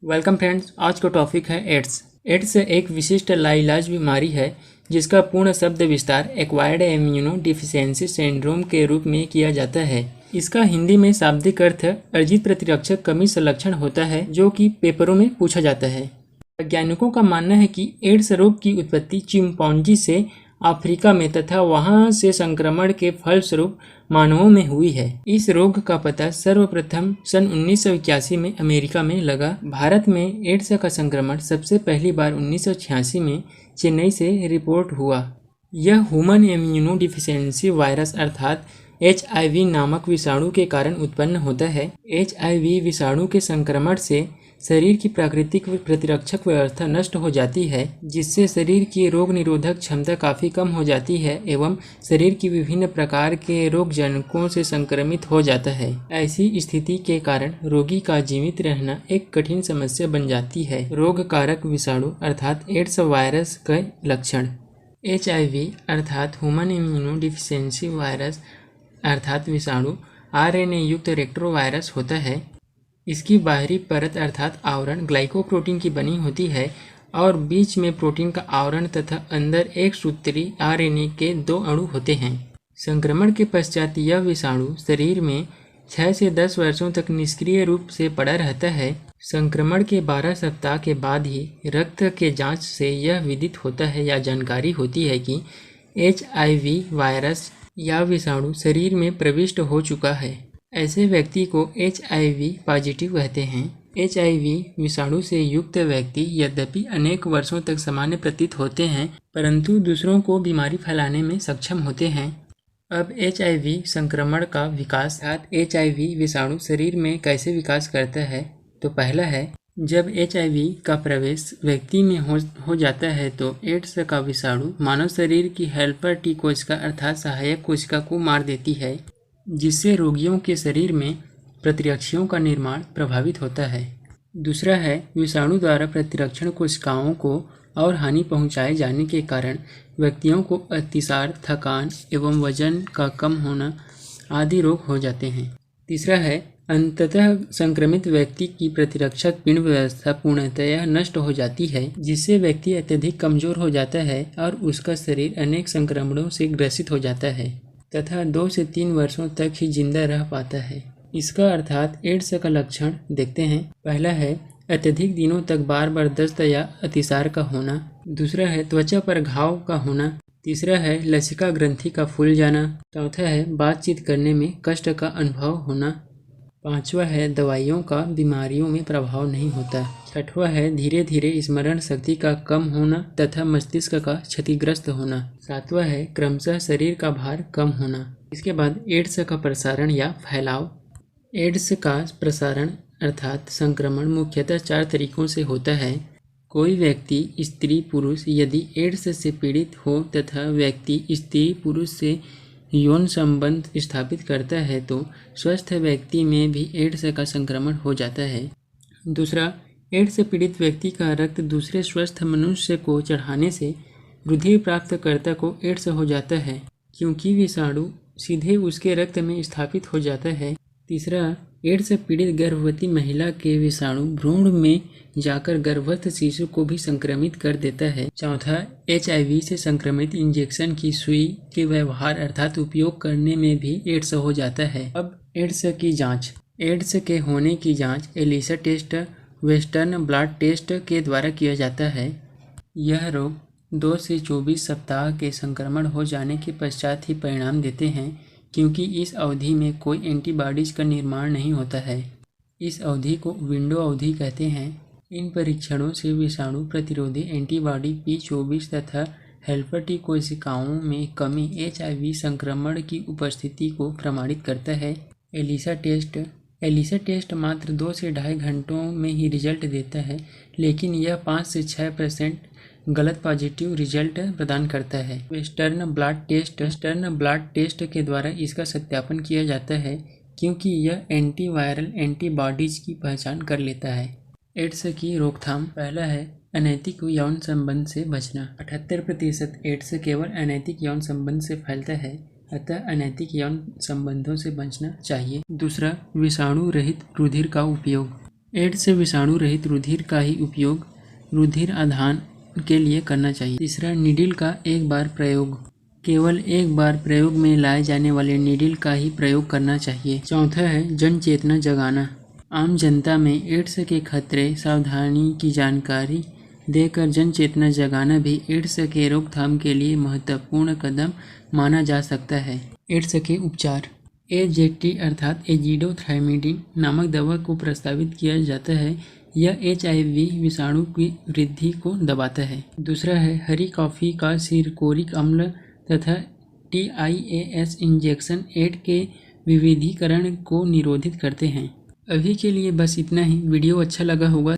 Welcome friends. आज का topic है एड्स। एड्स एक विशिष्ट लाइलाज बीमारी है जिसका पूर्ण शब्द विस्तार एक्वायर्ड इम्यूनो डिफिशियेंसी सिंड्रोम के रूप में किया जाता है। इसका हिंदी में शाब्दिक अर्थ अर्जित प्रतिरक्षक कमी से लक्षण होता है, जो कि पेपरों में पूछा जाता है। वैज्ञानिकों का मानना है कि एड्स रोग की उत्पत्ति चिंपैंजी से अफ्रीका में तथा वहां से संक्रमण के फलस्वरूप मानवों में हुई है। इस रोग का पता सर्वप्रथम सन 1981 में अमेरिका में लगा। भारत में एड्स का संक्रमण सबसे पहली बार 1986 में चेन्नई से रिपोर्ट हुआ। यह ह्यूमन इम्यूनो डिफिशियेंसी वायरस अर्थात HIV नामक विषाणु के कारण उत्पन्न होता है। HIV विषाणु के संक्रमण से शरीर की प्राकृतिक प्रतिरक्षक व्यवस्था नष्ट हो जाती है, जिससे शरीर की रोग निरोधक क्षमता काफ़ी कम हो जाती है एवं शरीर की विभिन्न प्रकार के रोगजनकों से संक्रमित हो जाता है। ऐसी स्थिति के कारण रोगी का जीवित रहना एक कठिन समस्या बन जाती है। रोग कारक विषाणु अर्थात एड्स वायरस के लक्षण। HIV अर्थात ह्यूमन इम्यूनो डिफिशियेंसी वायरस अर्थात विषाणु RNA युक्त रेट्रोवायरस होता है। इसकी बाहरी परत अर्थात आवरण ग्लाइकोप्रोटीन की बनी होती है और बीच में प्रोटीन का आवरण तथा अंदर एक सूत्री RNA के 2 अणु होते हैं। संक्रमण के पश्चात यह विषाणु शरीर में 6 से 10 वर्षों तक निष्क्रिय रूप से पड़ा रहता है। संक्रमण के 12 सप्ताह के बाद ही रक्त के जांच से यह विदित होता है या जानकारी होती है कि HIV वायरस या विषाणु शरीर में प्रविष्ट हो चुका है। ऐसे व्यक्ति को HIV पॉजिटिव कहते हैं। HIV विषाणु से युक्त व्यक्ति यद्यपि अनेक वर्षों तक सामान्य प्रतीत होते हैं, परंतु दूसरों को बीमारी फैलाने में सक्षम होते हैं। अब HIV संक्रमण का विकास अर्थात HIV विषाणु शरीर में कैसे विकास करता है, तो पहला है जब HIV का प्रवेश व्यक्ति में हो जाता है तो एड्स का विषाणु मानव शरीर की हेल्पर टी कोशिका अर्थात सहायक कोशिका को मार देती है, जिससे रोगियों के शरीर में प्रतिरक्षियों का निर्माण प्रभावित होता है। दूसरा है विषाणु द्वारा प्रतिरक्षण कोशिकाओं को और हानि पहुंचाए जाने के कारण व्यक्तियों को अतिसार, थकान एवं वजन का कम होना आदि रोग हो जाते हैं। तीसरा है अंततः संक्रमित व्यक्ति की प्रतिरक्षक पिंड व्यवस्था पूर्णतया नष्ट हो जाती है, जिससे व्यक्ति अत्यधिक कमजोर हो जाता है और उसका शरीर अनेक संक्रमणों से ग्रसित हो जाता है तथा 2 से 3 वर्षों तक ही जिंदा रह पाता है। इसका अर्थात एड्स का लक्षण देखते हैं। पहला है अत्यधिक दिनों तक बार बार दस्त या अतिसार का होना। दूसरा है त्वचा पर घाव का होना। तीसरा है लसिका ग्रंथि का फूल जाना। चौथा है बातचीत करने में कष्ट का अनुभव होना। पांचवा है दवाइयों का बीमारियों में प्रभाव नहीं होता। छठवां है धीरे धीरे स्मरण शक्ति का कम होना तथा मस्तिष्क का क्षतिग्रस्त होना। सातवां है क्रमशः शरीर का भार कम होना। इसके बाद एड्स का प्रसारण या फैलाव। एड्स का प्रसारण अर्थात संक्रमण मुख्यतः 4 तरीकों से होता है। कोई व्यक्ति स्त्री पुरुष यदि एड्स से पीड़ित हो तथा व्यक्ति स्त्री पुरुष से यौन संबंध स्थापित करता है तो स्वस्थ व्यक्ति में भी एड्स का संक्रमण हो जाता है। दूसरा, एड्स से पीड़ित व्यक्ति का रक्त दूसरे स्वस्थ मनुष्य को चढ़ाने से रुधिर प्राप्तकर्ता को एड्स हो जाता है, क्योंकि विषाणु सीधे उसके रक्त में स्थापित हो जाता है। तीसरा, एड्स से पीड़ित गर्भवती महिला के विषाणु भ्रूण में जाकर गर्भस्थ शिशु को भी संक्रमित कर देता है। चौथा, HIV से संक्रमित इंजेक्शन की सुई के व्यवहार अर्थात उपयोग करने में भी एड्स हो जाता है। अब एड्स की जांच। एड्स के होने की जांच ELISA test, western blood test के द्वारा किया जाता है। यह रोग 2 से 24 सप्ताह के संक्रमण हो जाने के पश्चात ही परिणाम देते हैं, क्योंकि इस अवधि में कोई एंटीबॉडीज का निर्माण नहीं होता है। इस अवधि को विंडो अवधि कहते हैं। इन परीक्षणों से विषाणु प्रतिरोधी एंटीबॉडी P24 तथा हेल्पर टी कोशिकाओं में कमी HIV संक्रमण की उपस्थिति को प्रमाणित करता है। एलिसा टेस्ट मात्र 2 से ढाई घंटों में ही रिजल्ट देता है, लेकिन यह 5 से 6% गलत पॉजिटिव रिजल्ट प्रदान करता है। वेस्टर्न ब्लड टेस्ट के द्वारा इसका सत्यापन किया जाता है, क्योंकि यह एंटीवायरल एंटीबॉडीज की पहचान कर लेता है। एड्स की रोकथाम। पहला है अनैतिक यौन संबंध से बचना। 78% एड्स केवल अनैतिक यौन संबंध से फैलता है, अतः अनैतिक यौन संबंधों से बचना चाहिए। दूसरा, विषाणु रहित रुधिर का उपयोग। एड्स विषाणु रहित रुधिर का ही उपयोग रुधिर आधान के लिए करना चाहिए। तीसरा, नीडल का एक बार प्रयोग। केवल एक बार प्रयोग में लाए जाने वाले नीडल का ही प्रयोग करना चाहिए। चौथा है जन चेतना जगाना। आम जनता में एड्स के खतरे, सावधानी की जानकारी देकर जन चेतना जगाना भी एड्स के रोकथाम के लिए महत्वपूर्ण कदम माना जा सकता है। एड्स के उपचार। AZT अर्थात एजिडोथायमिडिन नामक दवा को प्रस्तावित किया जाता है। यह HIV विषाणु की वृद्धि को दबाता है। दूसरा है हरी कॉफ़ी का सिरकोरिक अम्ल तथा TIAS इंजेक्शन एड्स के विविधीकरण को निरोधित करते हैं। अभी के लिए बस इतना ही। वीडियो अच्छा लगा होगा